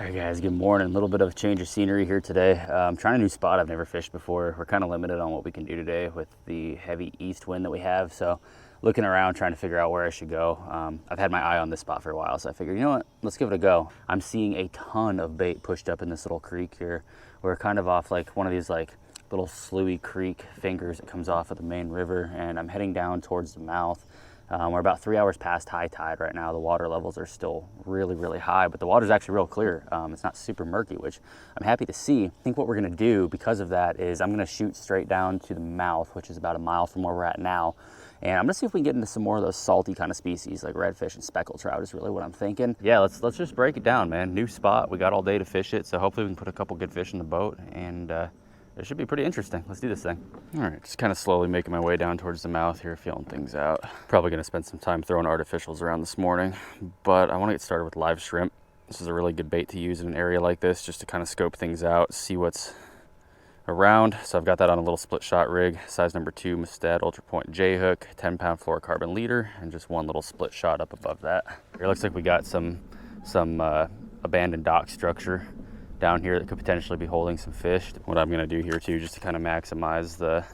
All right guys, good morning. A little bit of a change of scenery here today. I'm trying a new spot I've never fished before. We're kind of limited on what we can do today with the heavy east wind that we have. So looking around, trying to figure out where I should go. I've had my eye on this spot for a while, so I figured, you know what, let's give it a go. I'm seeing a ton of bait pushed up in this little creek here. We're kind of off like one of these like little sloughy creek fingers that comes off of the main river, and I'm heading down towards the mouth. We're about 3 hours past high tide right now. The water levels are still really high, but the water's actually real clear. It's not super murky, which I'm happy to see. I think what we're gonna do because of that is I'm gonna shoot straight down to the mouth, which is about a mile from where we're at now. And I'm gonna see if we can get into some more of those salty kind of species like redfish and speckled trout is really what I'm thinking. Yeah, let's just break it down, man. New spot, we got all day to fish it, so hopefully we can put a couple good fish in the boat, and it should be pretty interesting. Let's do this thing. All right, just kind of slowly making my way down towards the mouth here, feeling things out. Probably gonna spend some time throwing artificials around this morning, but I wanna get started with live shrimp. This is a really good bait to use in an area like this, just to kind of scope things out, see what's around. So I've got that on a little split shot rig, size number 2 Mustad Ultra Point J hook, 10-pound fluorocarbon leader, and just one little split shot up above that. It looks like we got some abandoned dock structure down here that could potentially be holding some fish. What I'm gonna do here too, just to kind of maximize the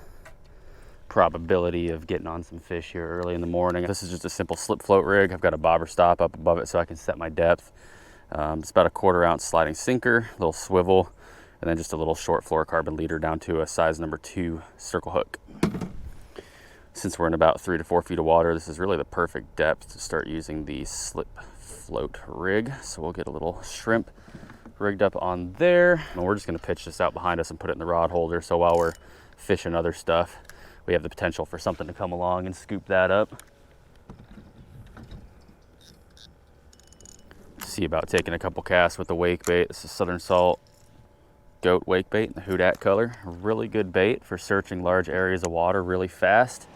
probability of getting on some fish here early in the morning. This is just a simple slip float rig. I've got a bobber stop up above it so I can set my depth. It's about a 1/4 ounce sliding sinker, little swivel, and then just a little short fluorocarbon leader down to a size number 2 circle hook. Since we're in about 3 to 4 feet of water, this is really the perfect depth to start using the slip float rig. So we'll get a little shrimp rigged up on there, and we're just going to pitch this out behind us and put it in the rod holder, so while we're fishing other stuff we have the potential for something to come along and scoop that up. See about taking a couple casts with the wake bait. This is Southern Salt goat wake bait in the Hudat color. A really good bait for searching large areas of water really fast.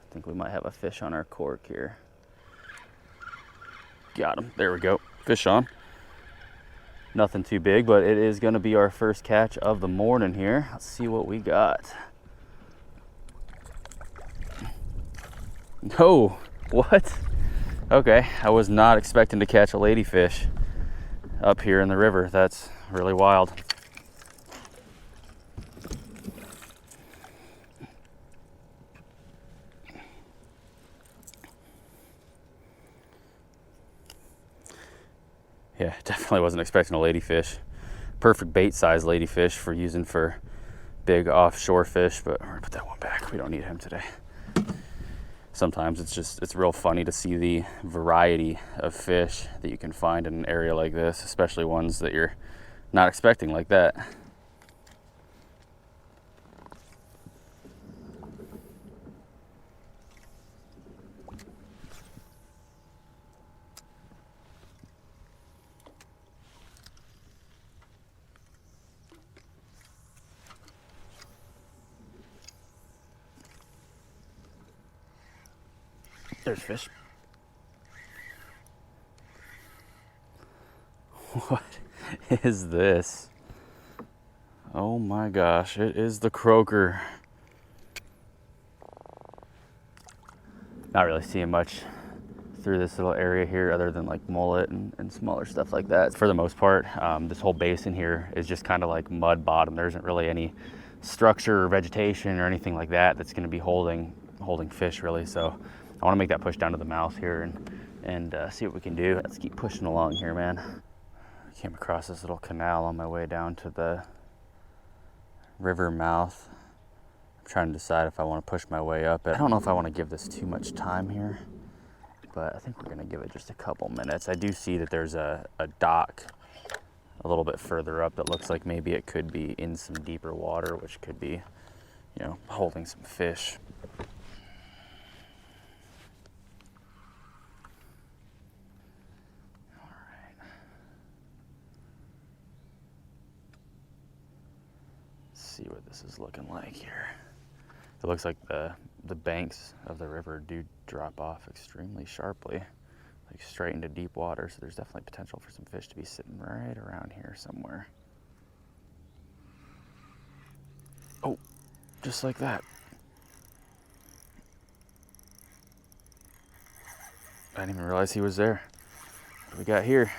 I think we might have a fish on our cork here. Got him. There we go. Fish on. Nothing too big, but it is going to be our first catch of the morning here. Let's see what we got. No. What? Okay. I was not expecting to catch a ladyfish up here in the river. That's really wild. Yeah, definitely wasn't expecting a ladyfish. Perfect bait size ladyfish for using for big offshore fish, but we're gonna put that one back. We don't need him today. Sometimes it's real funny to see the variety of fish that you can find in an area like this, especially ones that you're not expecting like that. There's fish. What is this? Oh my gosh, it is the croaker. Not really seeing much through this little area here other than like mullet and smaller stuff like that. For the most part, this whole basin here is just kind of like mud bottom. There isn't really any structure or vegetation or anything like that that's going to be holding fish really. So I want to make that push down to the mouth here and see what we can do. Let's keep pushing along here, man. I came across this little canal on my way down to the river mouth. I'm trying to decide if I want to push my way up it. I don't know if I want to give this too much time here, but I think we're going to give it just a couple minutes. I do see that there's a dock a little bit further up that looks like maybe it could be in some deeper water, which could be, you know, holding some fish. See what this is looking like here. It looks like the banks of the river do drop off extremely sharply, like straight into deep water, so there's definitely potential for some fish to be sitting right around here somewhere. Oh, just like that. I didn't even realize he was there. What do we got here?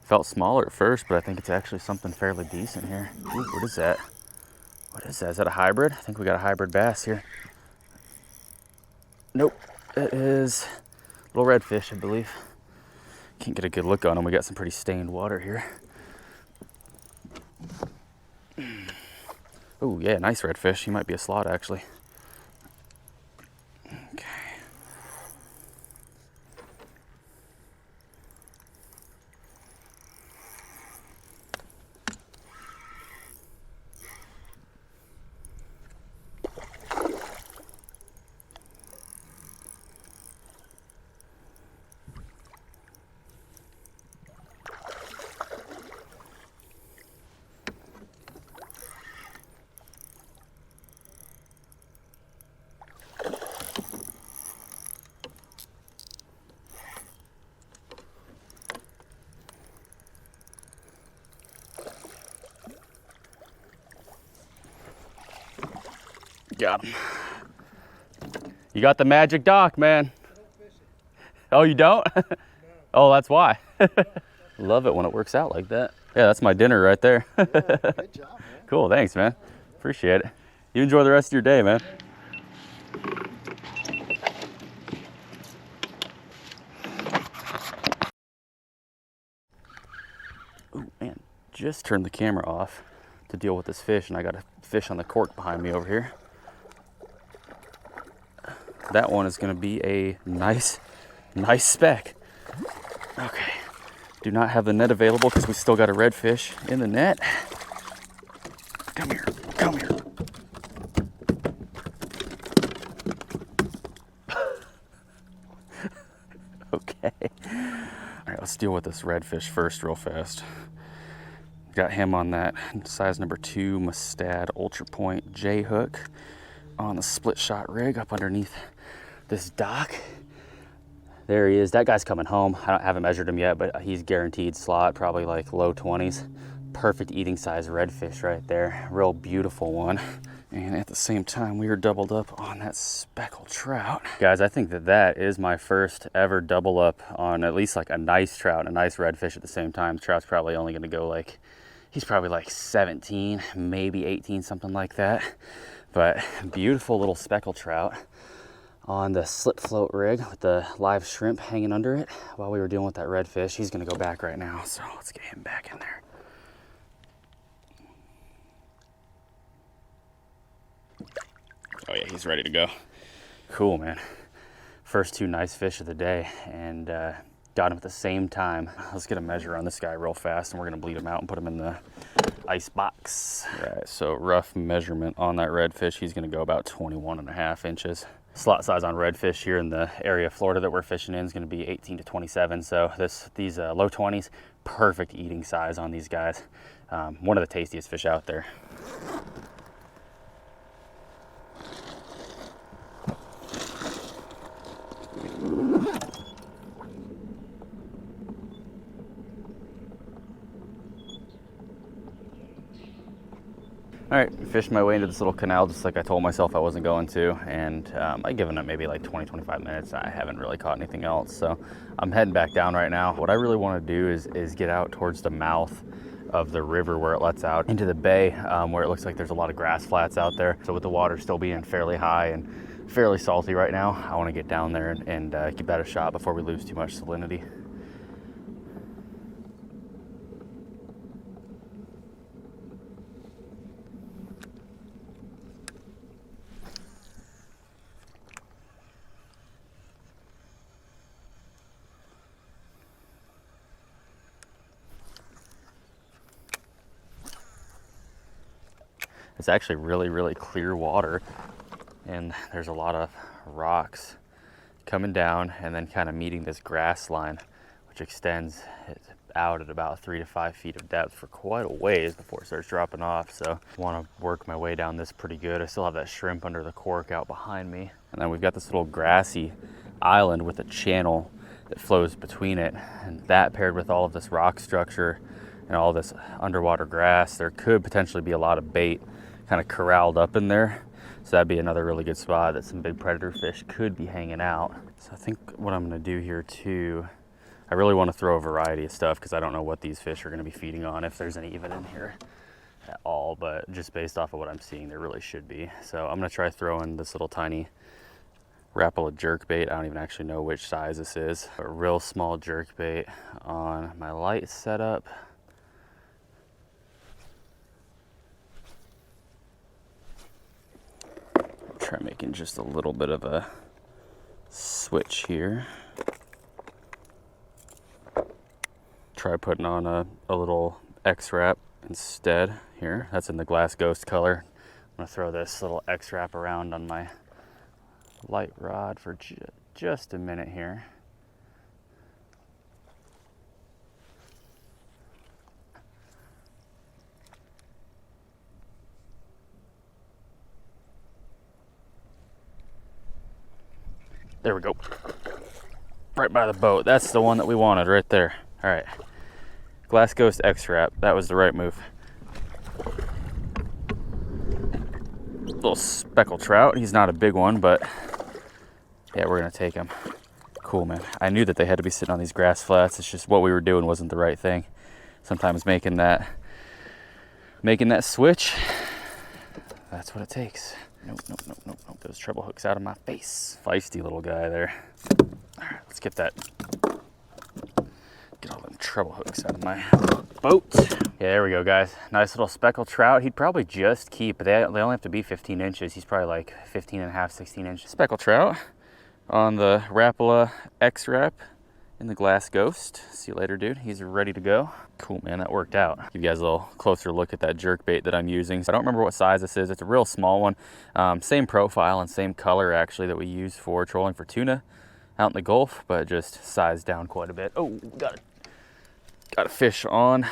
Felt smaller at first, but I think it's actually something fairly decent here. Ooh, what is that? What is that? Is that a hybrid? I think we got a hybrid bass here. Nope, it is a little redfish, I believe. Can't get a good look on him. We got some pretty stained water here. Oh yeah, nice redfish. He might be a slot actually. Okay. Got him. You got the magic dock, man. Oh, you don't? No. Oh, that's why. Love it when it works out like that. Yeah, that's my dinner right there. Yeah, good job, man. Cool, thanks, man. Appreciate it. You enjoy the rest of your day, man. Oh, man, just turned the camera off to deal with this fish, and I got a fish on the cork behind me over here. That one is going to be a nice speck. Okay, do not have the net available because we still got a redfish in the net. Come here, come here. Okay, all right, let's deal with this redfish first real fast. Got him on that size number 2 Mustad Ultra Point J hook on the split shot rig up underneath this dock. There he is. That guy's coming home. I haven't measured him yet, but he's guaranteed slot, probably like low 20s. Perfect eating size redfish right there. Real beautiful one. And at the same time, we were doubled up on that speckled trout. Guys, I think that that is my first ever double up on at least like a nice trout and a nice redfish at the same time. The trout's probably only gonna go like, he's probably like 17, maybe 18, something like that. But beautiful little speckled trout on the slip float rig with the live shrimp hanging under it while we were dealing with that redfish. He's gonna go back right now, so let's get him back in there. Oh yeah, he's ready to go. Cool, man. First 2 nice fish of the day, and got him at the same time. Let's get a measure on this guy real fast, and we're gonna bleed him out and put him in the ice box. All right, so rough measurement on that redfish, he's gonna go about 21.5 inches. Slot size on redfish here in the area of Florida that we're fishing in is going to be 18 to 27. So these low 20s, perfect eating size on these guys. One of the tastiest fish out there. All right, fished my way into this little canal just like I told myself I wasn't going to, and I've given it maybe like 20-25 minutes. I haven't really caught anything else, so I'm heading back down right now. What I really want to do is get out towards the mouth of the river where it lets out into the bay, where it looks like there's a lot of grass flats out there. So with the water still being fairly high and fairly salty right now, I want to get down there and give that a shot before we lose too much salinity. It's actually really clear water, and there's a lot of rocks coming down and then kind of meeting this grass line, which extends out at about 3 to 5 feet of depth for quite a ways before it starts dropping off. So I want to work my way down this pretty good. I still have that shrimp under the cork out behind me, and then we've got this little grassy island with a channel that flows between it. And that paired with all of this rock structure and all this underwater grass, there could potentially be a lot of bait kind of corralled up in there. So that'd be another really good spot that some big predator fish could be hanging out. So I think what I'm gonna do here too, I really want to throw a variety of stuff because I don't know what these fish are gonna be feeding on, if there's any even in here at all, but just based off of what I'm seeing, there really should be. So I'm gonna try throwing this little tiny Rapala jerkbait. I don't even actually know which size this is. A real small jerkbait on my light setup. Try making just a little bit of a switch here. Try putting on a little Xrap instead here. That's in the glass ghost color. I'm gonna throw this little Xrap around on my light rod for just a minute here. There we go. Right by the boat. That's the one that we wanted right there. All right. Glass Ghost Xrap. That was the right move. Little speckled trout. He's not a big one, but yeah, we're gonna take him. Cool, man. I knew that they had to be sitting on these grass flats. It's just what we were doing wasn't the right thing. Sometimes making that switch, that's what it takes. Nope. Those treble hooks out of my face. Feisty little guy there. All right, let's get all them treble hooks out of my boat. Yeah, there we go, guys. Nice little speckled trout. He'd probably just keep, they only have to be 15 inches. He's probably like 15 and a half, 16 inches. Speckled trout on the Rapala Xrap in the Glass Ghost. See you later, dude. He's ready to go. Cool, man, that worked out. Give you guys a little closer look at that jerk bait that I'm using. So I don't remember what size this is. It's a real small one. Same profile and same color actually that we use for trolling for tuna out in the Gulf, but just sized down quite a bit. Oh, got a fish on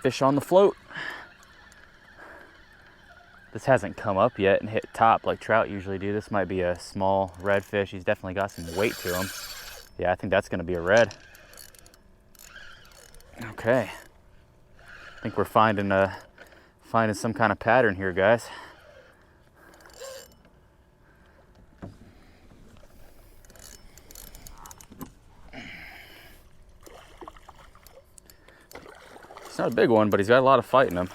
the float. This hasn't come up yet and hit top like trout usually do. This might be a small redfish. He's definitely got some weight to him. Yeah, I think that's gonna be a red. Okay. I think we're finding some kind of pattern here, guys. It's not a big one, but he's got a lot of fight in him.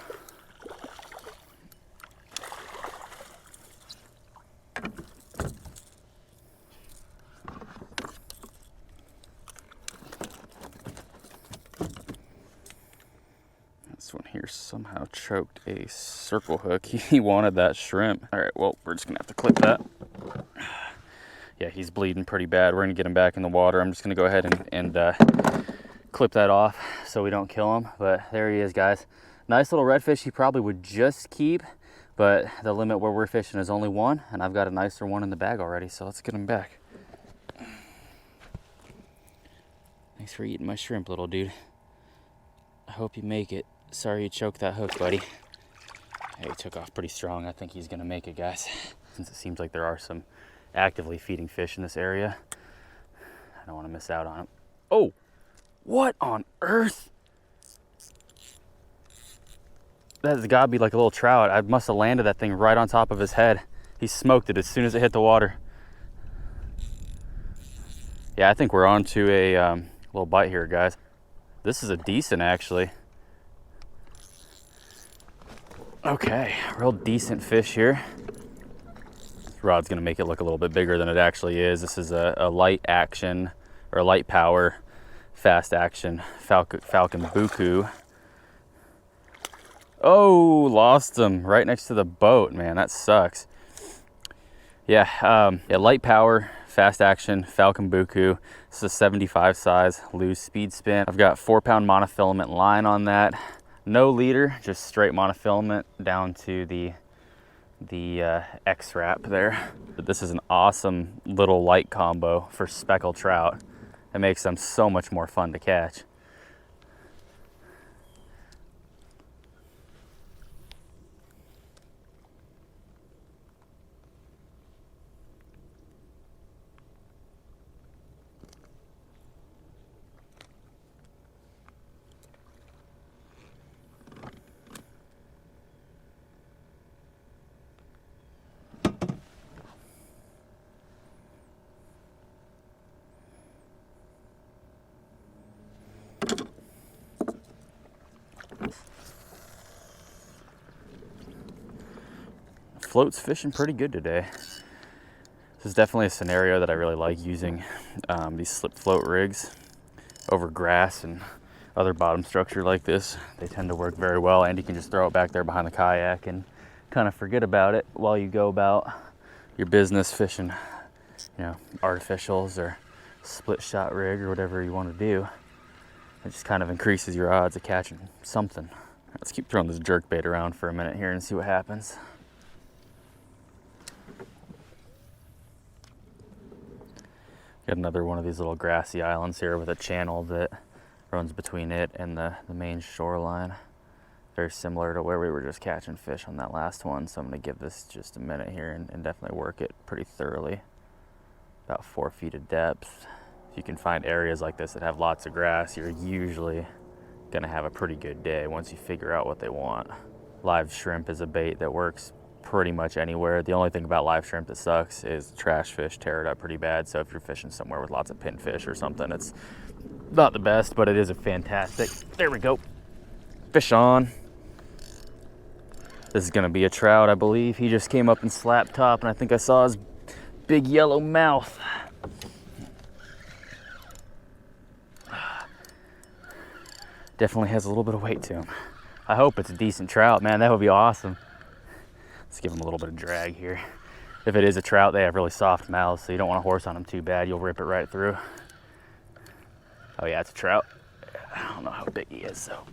This one here somehow choked a circle hook. He wanted that shrimp. All right, well, we're just gonna have to clip that. Yeah, he's bleeding pretty bad. We're gonna get him back in the water. I'm just gonna go ahead and clip that off so we don't kill him. But there he is, guys. Nice little redfish. He probably would just keep, but the limit where we're fishing is only one, and I've got a nicer one in the bag already, so let's get him back. Thanks for eating my shrimp, little dude. I hope you make it. Sorry you choked that hook, buddy. Hey, he took off pretty strong. I think he's gonna make it, guys. Since it seems like there are some actively feeding fish in this area, I don't want to miss out on them. Oh, what on earth? That's gotta be like a little trout. I must have landed that thing right on top of his head. He smoked it as soon as it hit the water. Yeah, I think we're on to a little bite here, guys. This is a decent, actually. Okay, real decent fish here. This rod's gonna make it look a little bit bigger than it actually is. This is a light action, or a light power, fast action Falcon Buku. Oh, lost him right next to the boat, man, that sucks. Yeah, light power, fast action Falcon Buku. This is a 75 size loose speed spin. I've got 4-pound monofilament line on that. No leader, just straight monofilament down to the Xrap there. This is an awesome little light combo for speckled trout. It makes them so much more fun to catch. float's fishing pretty good today. This is definitely a scenario that I really like, using these slip float rigs over grass and other bottom structure like this. They tend to work very well, and you can just throw it back there behind the kayak and kind of forget about it while you go about your business fishing, you know, artificials or split shot rig or whatever you want to do. It just kind of increases your odds of catching something. Let's keep throwing this jerk bait around for a minute here and see what happens. Got another one of these little grassy islands here with a channel that runs between it and the main shoreline. Very similar to where we were just catching fish on that last one. So I'm gonna give this just a minute here and definitely work it pretty thoroughly. About 4 feet of depth. If you can find areas like this that have lots of grass, you're usually gonna have a pretty good day once you figure out what they want. Live shrimp is a bait that works pretty much anywhere. The only thing about live shrimp that sucks is trash fish tear it up pretty bad. So if you're fishing somewhere with lots of pinfish or something, it's not the best, but it is a fantastic. There we go. Fish on. This is gonna be a trout, I believe. He just came up and slapped top, and I think I saw his big yellow mouth. Definitely has a little bit of weight to him. I hope it's a decent trout, man. That would be awesome. Let's give him a little bit of drag here. If it is a trout, they have really soft mouths, so you don't want to horse on them too bad. You'll rip it right through. Oh yeah, it's a trout. I don't know how big he is, though.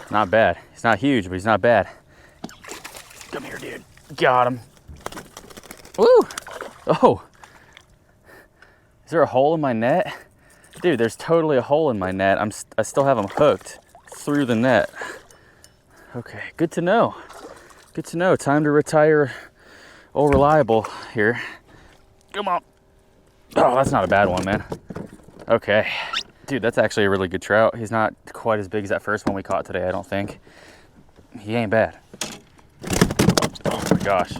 Not bad. He's not huge, but he's not bad. Come here, dude. Got him. Woo! Oh! Is there a hole in my net? Dude, there's totally a hole in my net. I still have him hooked through the net. Okay, good to know. Good to know. Time to retire old reliable here. Come on. Oh, that's not a bad one, man. Okay. Dude, that's actually a really good trout. He's not quite as big as that first one we caught today, I don't think. He ain't bad. Oh my gosh.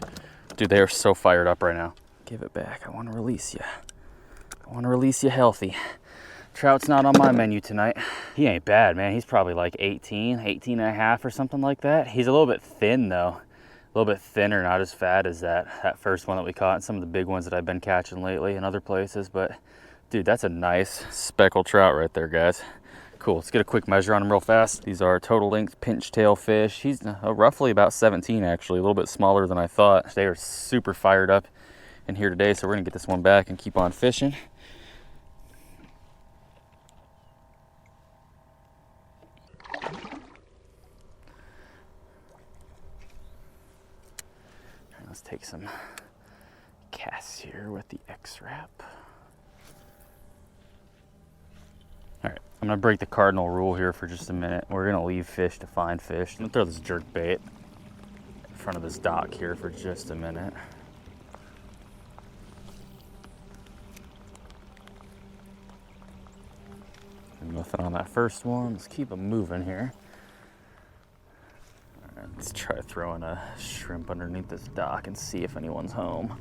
Dude, they are so fired up right now. Give it back. I want to release you. I want to release you healthy. Trout's not on my menu tonight. He ain't bad, man. He's probably like 18 and a half or something like that. He's a little bit thin though. A little bit thinner, not as fat as that first one that we caught and some of the big ones that I've been catching lately in other places. But dude, that's a nice speckled trout right there, guys. Cool, let's get a quick measure on him real fast. These are total length pinch tail fish. He's roughly about 17 actually, a little bit smaller than I thought. They are super fired up in here today, so we're gonna get this one back and keep on fishing. Let's take some casts here with the Xrap. All right, I'm gonna break the cardinal rule here for just a minute. We're gonna leave fish to find fish. I'm gonna throw this jerk bait in front of this dock here for just a minute. Nothing on that first one. Let's keep them moving here. All right, let's try throwing a shrimp underneath this dock and see if anyone's home.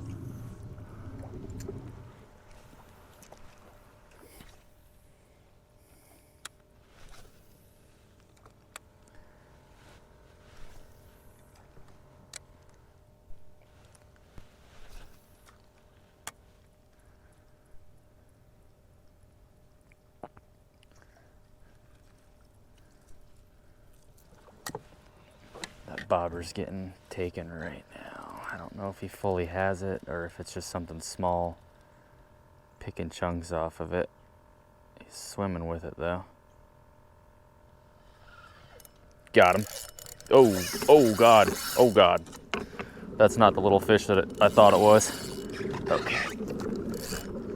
Bobber's getting taken right now. I don't know if he fully has it or if it's just something small picking chunks off of it. He's swimming with it though. Got him. Oh God, oh God. That's not the little fish that I thought it was. Okay.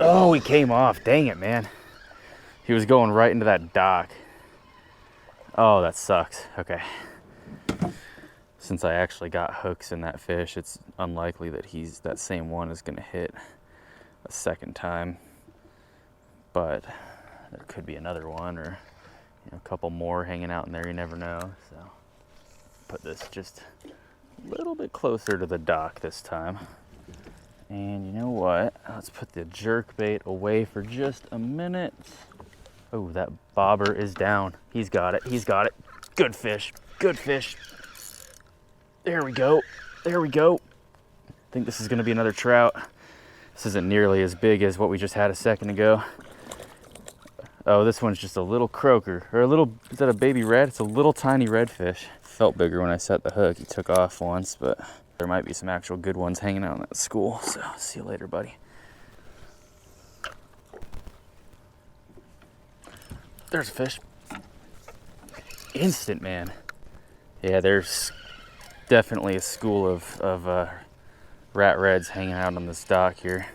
Oh, he came off, dang it, man. He was going right into that dock. Oh, that sucks, okay. Since I actually got hooks in that fish, it's unlikely that that same one is gonna hit a second time. But there could be another one or a couple more hanging out in there, you never know. So put this just a little bit closer to the dock this time. And you know what? Let's put the jerk bait away for just a minute. Oh, that bobber is down. He's got it, he's got it. Good fish, good fish. There we go. There we go. I think this is gonna be another trout. This isn't nearly as big as what we just had a second ago. Oh, this one's just a little croaker, or a little, is that a baby red? It's a little tiny redfish. Felt bigger when I set the hook. He took off once, but there might be some actual good ones hanging out in that school. So see you later, buddy. There's a fish. Instant, man. Yeah, there's definitely a school of rat reds hanging out on this dock here.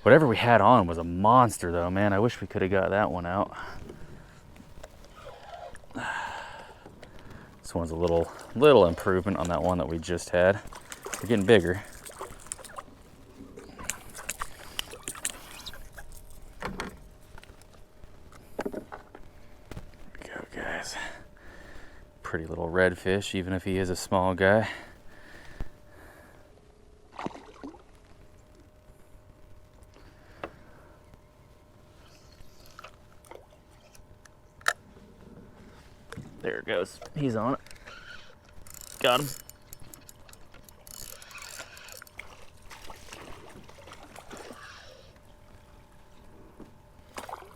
Whatever we had on was a monster though, man. I wish we could have got that one out. This one's a little improvement on that one that we just had. They're getting bigger. There we go, guys. Pretty little redfish, even if he is a small guy. There it goes. He's on it. Got him.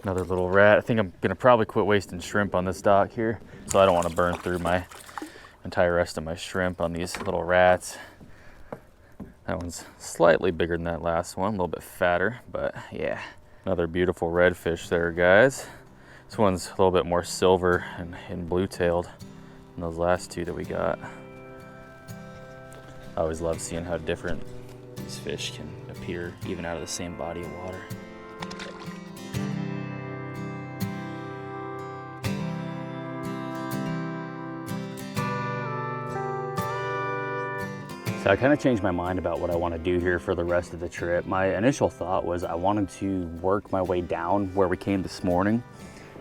Another little rat. I think I'm gonna probably quit wasting shrimp on this dock here, so I don't want to burn through my entire rest of my shrimp on these little rats. That one's slightly bigger than that last one, a little bit fatter, but yeah. Another beautiful redfish there, guys. This one's a little bit more silver and blue-tailed than those last two that we got. I always love seeing how different these fish can appear even out of the same body of water. So I kind of changed my mind about what I want to do here for the rest of the trip. My initial thought was I wanted to work my way down where we came this morning.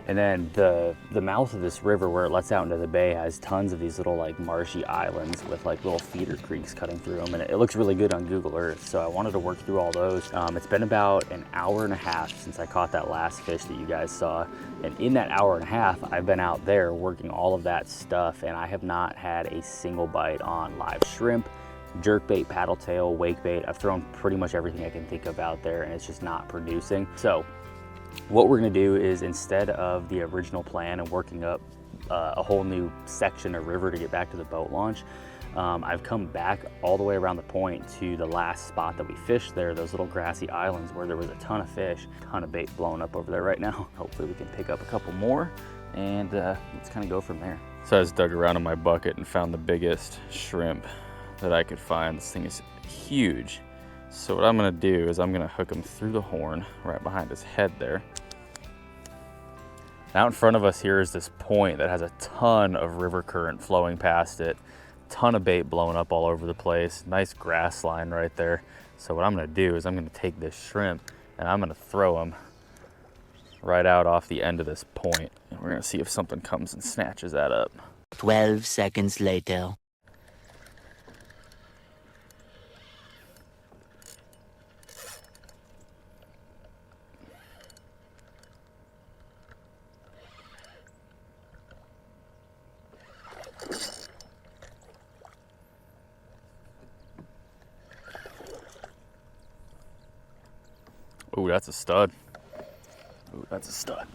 And then the mouth of this river where it lets out into the bay has tons of these little like marshy islands with like little feeder creeks cutting through them. And it looks really good on Google Earth. So I wanted to work through all those. It's been about an hour and a half since I caught that last fish that you guys saw. And in that hour and a half, I've been out there working all of that stuff. And I have not had a single bite on live shrimp, jerkbait, paddle tail, wake bait. I've thrown pretty much everything I can think of out there and it's just not producing. So what we're gonna do is, instead of the original plan and working up a whole new section of river to get back to the boat launch, I've come back all the way around the point to the last spot that we fished there, those little grassy islands where there was a ton of fish, ton of bait blowing up over there right now. Hopefully we can pick up a couple more and let's kind of go from there. So I just dug around in my bucket and found the biggest shrimp that I could find. This thing is huge. So what I'm gonna do is I'm gonna hook him through the horn right behind his head there. Out in front of us here is this point that has a ton of river current flowing past it, ton of bait blowing up all over the place, nice grass line right there. So what I'm gonna do is I'm gonna take this shrimp and I'm gonna throw him right out off the end of this point. And we're gonna see if something comes and snatches that up. 12 seconds later. Ooh, that's a stud. Ooh, that's a stud.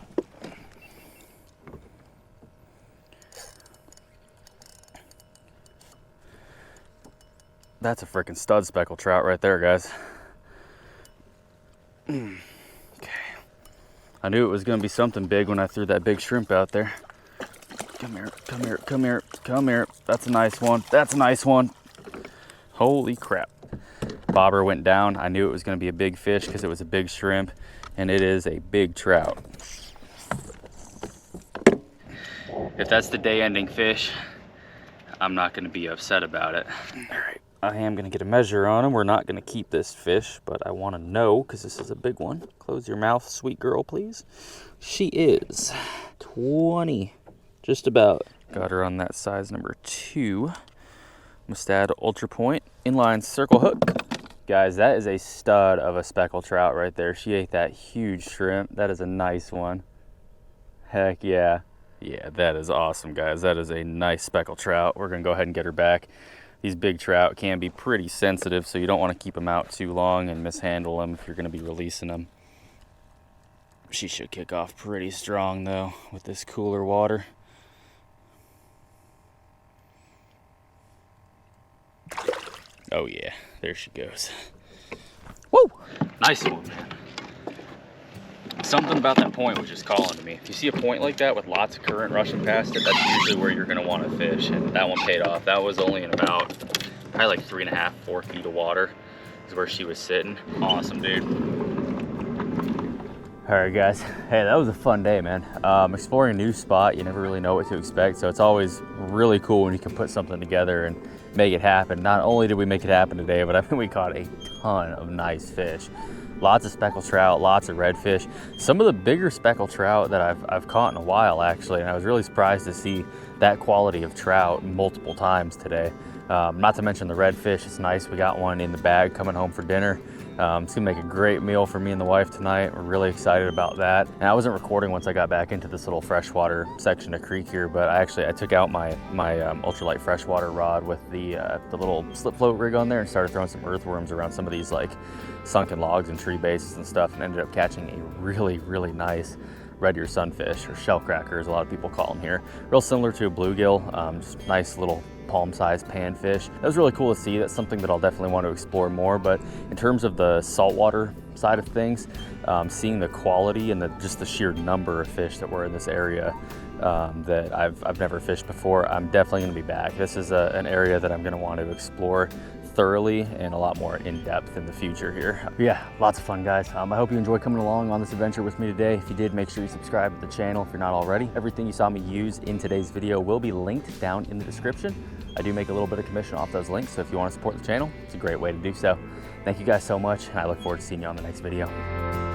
That's a freaking stud speckled trout right there, guys. Okay. I knew it was gonna be something big when I threw that big shrimp out there. Come here, come here, come here, come here. That's a nice one. That's a nice one. Holy crap. Bobber went down. I knew it was going to be a big fish because it was a big shrimp, and it is a big trout. If that's the day-ending fish, I'm not going to be upset about it. All right, I am going to get a measure on him. We're not going to keep this fish, but I want to know because this is a big one. Close your mouth, sweet girl, please. She is 20, just about. Got her on that size number 2. Mustad Ultra Point inline circle hook. Guys, that is a stud of a speckled trout right there. She ate that huge shrimp. That is a nice one. Heck yeah. Yeah, that is awesome, guys. That is a nice speckled trout. We're gonna go ahead and get her back. These big trout can be pretty sensitive, so you don't want to keep them out too long and mishandle them if you're going to be releasing them. She should kick off pretty strong though with this cooler water. Oh yeah, there she goes. Woo! Nice one, man. Something about that point was just calling to me. If you see a point like that with lots of current rushing past it, that's usually where you're going to want to fish, and that one paid off. That was only in about probably like 3.5, 4 feet of water is where she was sitting. Awesome, dude. All right, guys. Hey, that was a fun day, man. Exploring a new spot, you never really know what to expect, so it's always really cool when you can put something together and make it happen. Not only did we make it happen today, but I think we caught a ton of nice fish. Lots of speckled trout, lots of redfish. Some of the bigger speckled trout that I've caught in a while, actually, and I was really surprised to see that quality of trout multiple times today. Not to mention the redfish. It's nice. We got one in the bag coming home for dinner. It's gonna make a great meal for me and the wife tonight. We're really excited about that. And I wasn't recording once I got back into this little freshwater section of creek here, but I took out my ultralight freshwater rod with the little slip float rig on there and started throwing some earthworms around some of these like sunken logs and tree bases and stuff, and ended up catching a really, really nice red ear sunfish, or shell cracker as a lot of people call them here. Real similar to a bluegill, just nice little palm-sized panfish. That was really cool to see. That's something that I'll definitely want to explore more. But in terms of the saltwater side of things, seeing the quality and just the sheer number of fish that were in this area that I've never fished before, I'm definitely going to be back. This is an area that I'm going to want to explore thoroughly and a lot more in depth in the future here. Yeah, lots of fun, guys. I hope you enjoyed coming along on this adventure with me today. If you did, make sure you subscribe to the channel if you're not already. Everything you saw me use in today's video will be linked down in the description. I do make a little bit of commission off those links, so if you want to support the channel, it's a great way to do so. Thank you guys so much, and I look forward to seeing you on the next video.